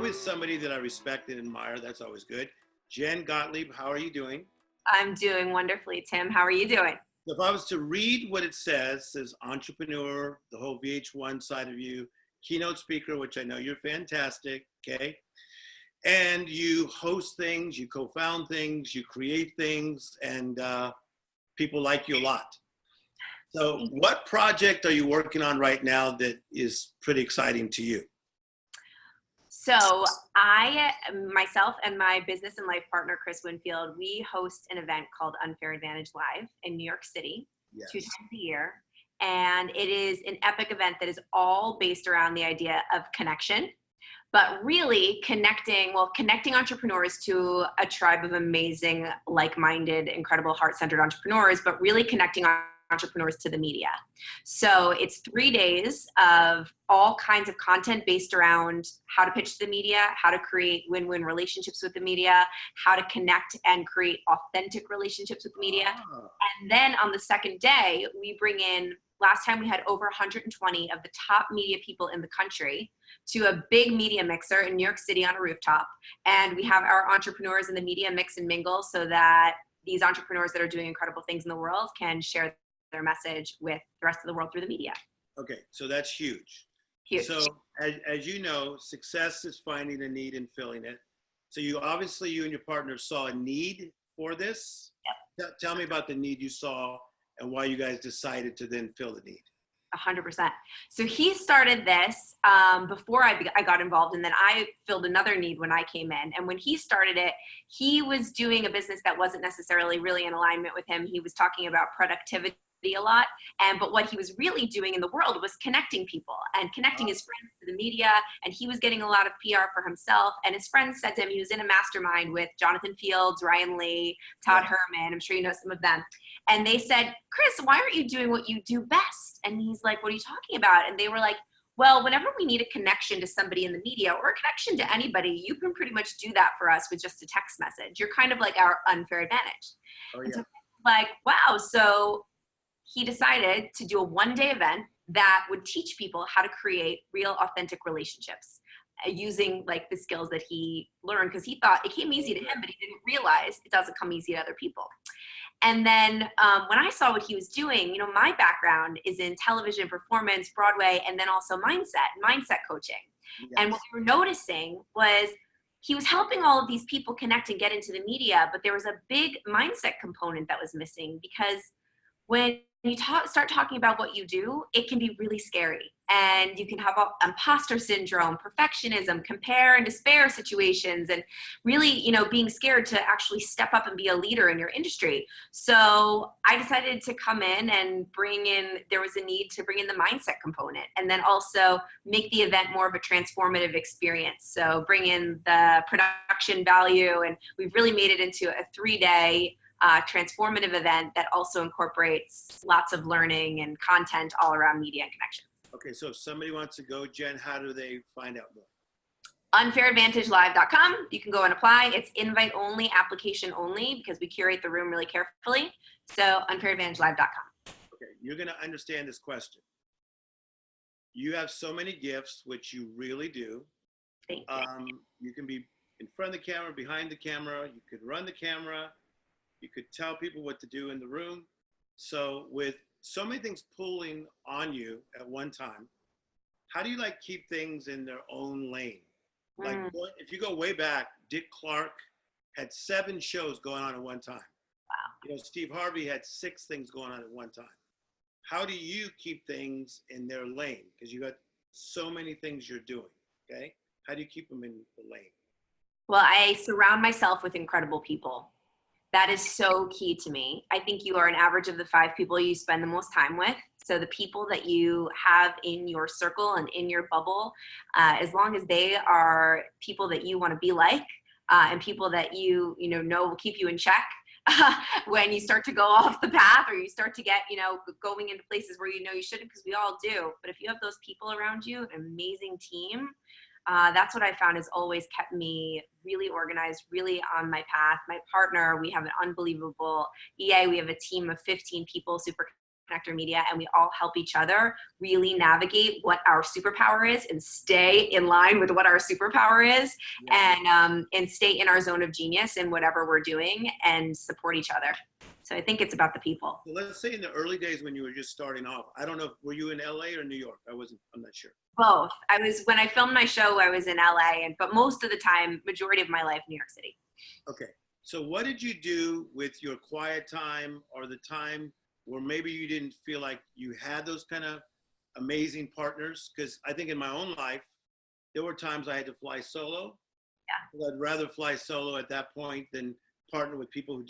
with somebody that I respect and admire. That's always good. Jen Gottlieb, how are you doing? I'm doing wonderfully, Tim. How are you doing? So if I was to read what it says entrepreneur, the whole VH1 side of you, keynote speaker, which I know you're fantastic, okay? And you host things, you co-found things, you create things, and people like you a lot. So what project are you working on right now that is pretty exciting to you? So myself and my business and life partner, Chris Winfield, we host an event called Unfair Advantage Live in New York City, Yes. 2 times a year. And it is an epic event that is all based around the idea of connection, but really connecting entrepreneurs to a tribe of amazing, like-minded, incredible, heart-centered entrepreneurs, but really connecting entrepreneurs to the media. So it's 3 days of all kinds of content based around how to pitch to the media, how to create win-win relationships with the media, how to connect and create authentic relationships with the media. And then on the second day, we bring in, last time we had over 120 of the top media people in the country to a big media mixer in New York City on a rooftop. And we have our entrepreneurs in the media mix and mingle so that these entrepreneurs that are doing incredible things in the world can share their message with the rest of the world through the media. Okay, so that's huge. Huge. So as you know, success is finding a need and filling it. So you and your partner saw a need for this. Yep. Tell me about the need you saw and why you guys decided to then fill the need. 100%. So he started this before I got involved, and then I filled another need when I came in. And when he started it, he was doing a business that wasn't necessarily really in alignment with him. He was talking about productivity a lot, but what he was really doing in the world was connecting people and connecting his friends to the media, and he was getting a lot of PR for himself. And his friends said to him, he was in a mastermind with Jonathan Fields, Ryan Lee, Todd Herman, I'm sure you know some of them, and they said, Chris, why aren't you doing what you do best? And he's like, what are you talking about? And they were like, well, whenever we need a connection to somebody in the media or a connection to anybody, you can pretty much do that for us with just a text message. You're kind of like our unfair advantage. Oh, yeah. And so like, wow. So he decided to do a 1-day event that would teach people how to create real, authentic relationships using like the skills that he learned, because he thought it came easy to him, but he didn't realize it doesn't come easy to other people. And then when I saw what he was doing, you know, my background is in television, performance, Broadway, and then also mindset coaching. Yes. And what we were noticing was he was helping all of these people connect and get into the media, but there was a big mindset component that was missing, because when you start talking about what you do, it can be really scary. And you can have imposter syndrome, perfectionism, compare and despair situations, and really, you know, being scared to actually step up and be a leader in your industry. So I decided to come in and there was a need to bring in the mindset component, and then also make the event more of a transformative experience. So bring in the production value, and we've really made it into a 3-day transformative event that also incorporates lots of learning and content all around media and connections. Okay, so if somebody wants to go, Jen, how do they find out more? Unfairadvantagelive.com. You can go and apply. It's invite only, application only, because we curate the room really carefully. So unfairadvantagelive.com. Okay, you're going to understand this question. You have so many gifts, which you really do. Thank you. You can be in front of the camera, behind the camera. You could run the camera. You could tell people what to do in the room. So with so many things pulling on you at one time, how do you like keep things in their own lane? Like if you go way back, Dick Clark had 7 shows going on at one time. Wow. You know, Steve Harvey had 6 things going on at one time. How do you keep things in their lane? Because you got so many things you're doing, okay? How do you keep them in the lane? Well, I surround myself with incredible people. That is so key to me. I think you are an average of the 5 people you spend the most time with. So the people that you have in your circle and in your bubble, as long as they are people that you want to be like, and people that you know will keep you in check when you start to go off the path, or you start to get, going into places where you know you shouldn't, because we all do. But if you have those people around you, an amazing team, that's what I found has always kept me really organized, really on my path. My partner, we have an unbelievable EA. We have a team of 15 people, super Connector Media, and we all help each other really navigate what our superpower is and stay in line with what our superpower is, and stay in our zone of genius in whatever we're doing and support each other. So I think it's about the people. So let's say in the early days when you were just starting off, I don't know, were you in LA or New York? I'm not sure. Both. When I filmed my show, I was in LA, but most of the time, majority of my life, New York City. Okay. So what did you do with your quiet time, or the time where maybe you didn't feel like you had those kind of amazing partners? Because I think in my own life, there were times I had to fly solo. Yeah. I'd rather fly solo at that point than partner with people who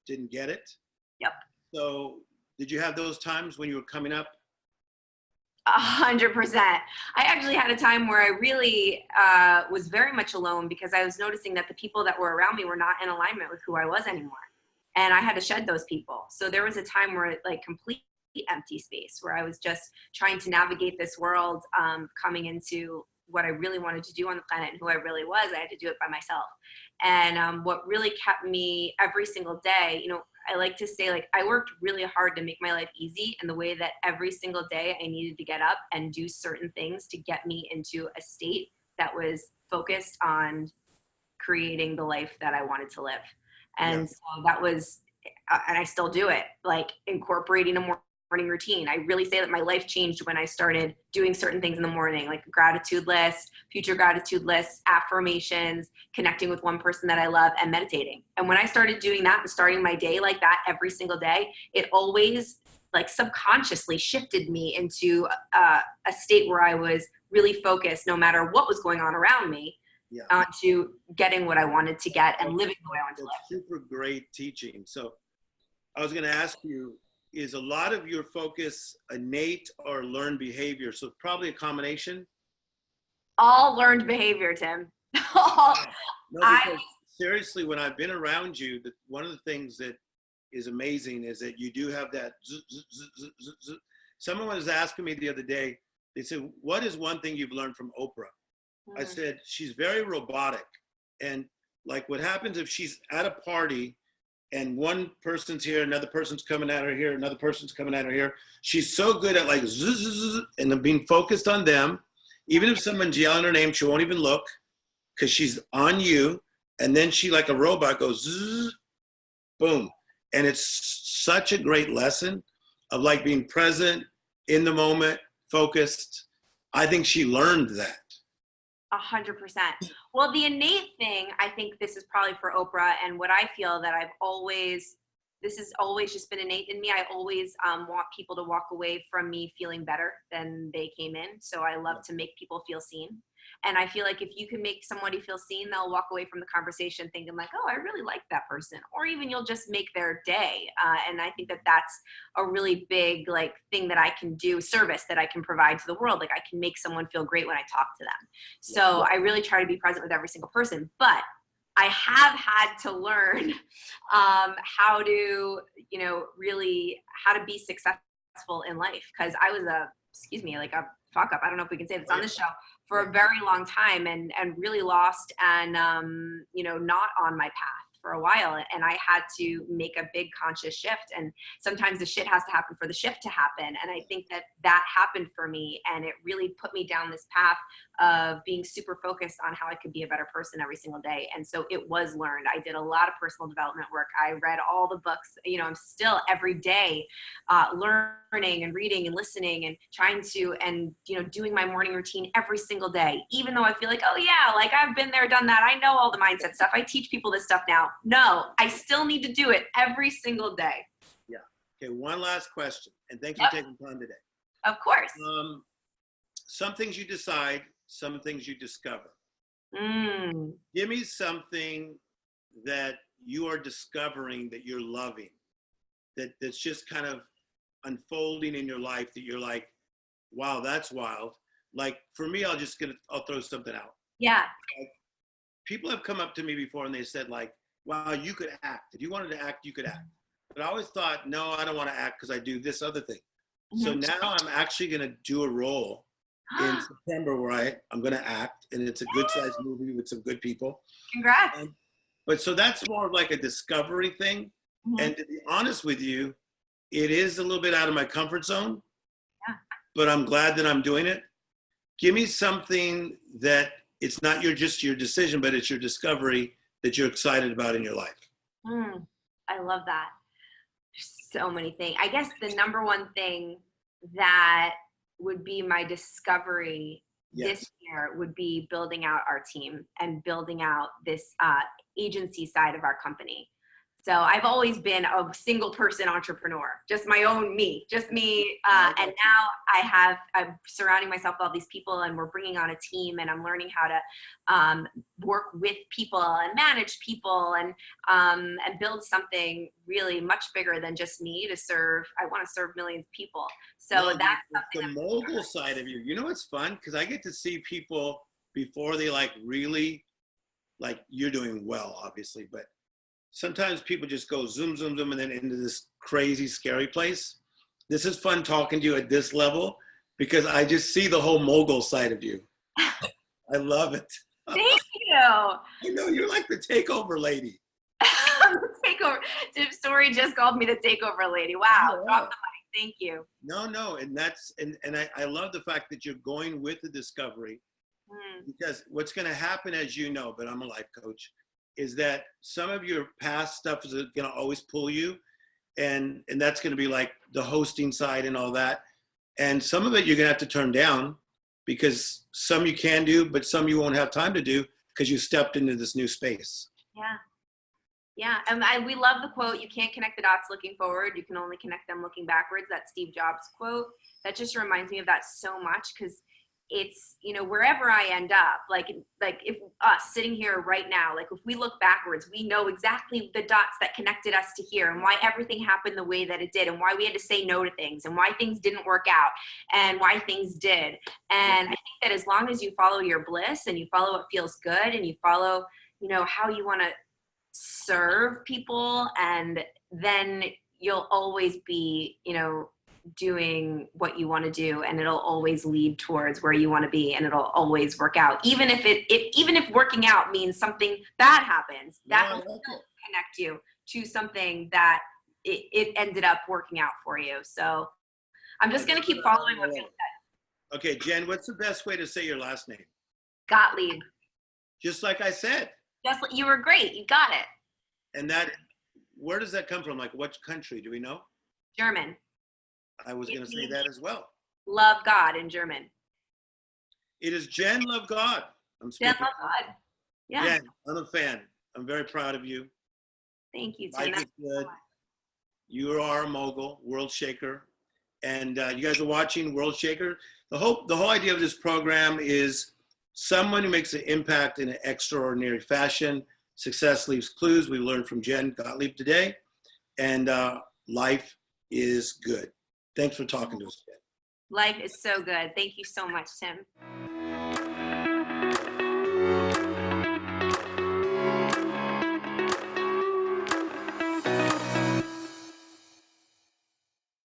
didn't get it. Yep. So did you have those times when you were coming up? 100%. I actually had a time where I really was very much alone, because I was noticing that the people that were around me were not in alignment with who I was anymore. And I had to shed those people. So there was a time where like complete empty space, where I was just trying to navigate this world, coming into what I really wanted to do on the planet and who I really was. I had to do it by myself. And what really kept me every single day, I like to say, like, I worked really hard to make my life easy, and the way that every single day I needed to get up and do certain things to get me into a state that was focused on creating the life that I wanted to live. And so that was, and I still do it, like incorporating a morning routine. I really say that my life changed when I started doing certain things in the morning, like a gratitude list, future gratitude lists, affirmations, connecting with one person that I love, and meditating. And when I started doing that and starting my day like that every single day, it always like subconsciously shifted me into a state where I was really focused, no matter what was going on around me, onto getting what I wanted to get and living the way I wanted to live. Super great teaching. So I was going to ask you, is a lot of your focus innate or learned behavior? So probably a combination? All learned behavior, Tim. No, because seriously, when I've been around you, one of the things that is amazing is that you do have that. Someone was asking me the other day, they said, what is one thing you've learned from Oprah? I said, she's very robotic. And like what happens if she's at a party and one person's here, another person's coming at her here, another person's coming at her here. She's so good at like and being focused on them. Even if someone's yelling her name, she won't even look because she's on you. And then she, like a robot, goes zzz, boom. And it's such a great lesson of like being present, in the moment, focused. I think she learned that. 100%. Well, the innate thing, I think this is probably for Oprah, and what I feel that this has always just been innate in me. I always want people to walk away from me feeling better than they came in. So I love to make people feel seen. And I feel like if you can make somebody feel seen, they'll walk away from the conversation thinking like, oh, I really like that person. Or even you'll just make their day. And I think that that's a really big like thing that I can do, service that I can provide to the world. Like I can make someone feel great when I talk to them. So I really try to be present with every single person. But I have had to learn how to, really how to be successful in life. Because I was a fuck up. I don't know if we can say this on this show for a very long time and really lost and, not on my path for a while. And I had to make a big conscious shift. And sometimes the shit has to happen for the shift to happen. And I think that happened for me. And it really put me down this path of being super focused on how I could be a better person every single day. And so it was learned. I did a lot of personal development work. I read all the books. I'm still every day learning and reading and listening and trying to, and, doing my morning routine every single day, even though I feel like, oh yeah, like I've been there, done that. I know all the mindset stuff. I teach people this stuff now. No, I still need to do it every single day. Yeah. Okay. One last question. And thanks for taking time today. Of course. Some things you decide, some things you discover. Give me something that you are discovering that you're loving, that's just kind of unfolding in your life that you're like, wow, that's wild. Like for me, I'll throw something out. Yeah. Like, people have come up to me before and they said like, wow, you could act. If you wanted to act, you could act. But I always thought, no, I don't want to act because I do this other thing. So now I'm actually going to do a role in September where I'm going to act, and it's a good sized movie with some good people. Congrats. But so that's more of like a discovery thing. And to be honest with you, it is a little bit out of my comfort zone, Yeah. but I'm glad that I'm doing it. Give me something that it's not just your decision, but it's your discovery that you're excited about in your life. I love that. There's so many things. I guess the number one thing that would be my discovery this year would be building out our team and building out this agency side of our company. So I've always been a single person entrepreneur, just my own me, just me. And now I'm surrounding myself with all these people, and we're bringing on a team, and I'm learning how to work with people and manage people and build something really much bigger than just me to serve. I want to serve millions of people. So that's something. The mogul side of you. You know what's fun? Because I get to see people before they really, you're doing well, obviously, but sometimes people just go zoom, zoom, zoom, and then into this crazy, scary place. This is fun talking to you at this level because I just see the whole mogul side of you. I love it. Thank you. I know, you're like the takeover lady. Takeover. Storey just called me the takeover lady. Wow. Yeah. Drop the mic. Thank you. No. And I love the fact that you're going with the discovery because what's going to happen, as you know, but I'm a life coach, is that some of your past stuff is going to always pull you, and that's going to be like the hosting side and all that. And some of it you're going to have to turn down because some you can do, but some you won't have time to do because you stepped into this new space. Yeah. And we love the quote, you can't connect the dots looking forward, you can only connect them looking backwards. That Steve Jobs quote. That just reminds me of that so much because it's, wherever I end up, like if us sitting here right now, like if we look backwards, we know exactly the dots that connected us to here and why everything happened the way that it did and why we had to say no to things and why things didn't work out and why things did. And I think that as long as you follow your bliss and you follow what feels good and you follow, how you want to serve people, and then you'll always be, doing what you want to do, and it'll always lead towards where you want to be, and it'll always work out. Even if working out means something bad happens, that will still connect you to something that it ended up working out for you. So I'm just going to keep following what you said. Okay, Jen, what's the best way to say your last name? Gottlieb. Just like I said. You were great. You got it. And where does that come from? Like, what country? Do we know? German. I was going to say that as well. Love God in German. It is Jen Love God. Jen Love God. Yeah. Jen, I'm a fan. I'm very proud of you. Thank you, Tim. Life is good. You are a mogul, world shaker. And you guys are watching World Shaker. The whole idea of this program is someone who makes an impact in an extraordinary fashion. Success leaves clues. We learned from Jen Gottlieb today. And life is good. Thanks for talking to us, Jen. Life is so good. Thank you so much, Tim.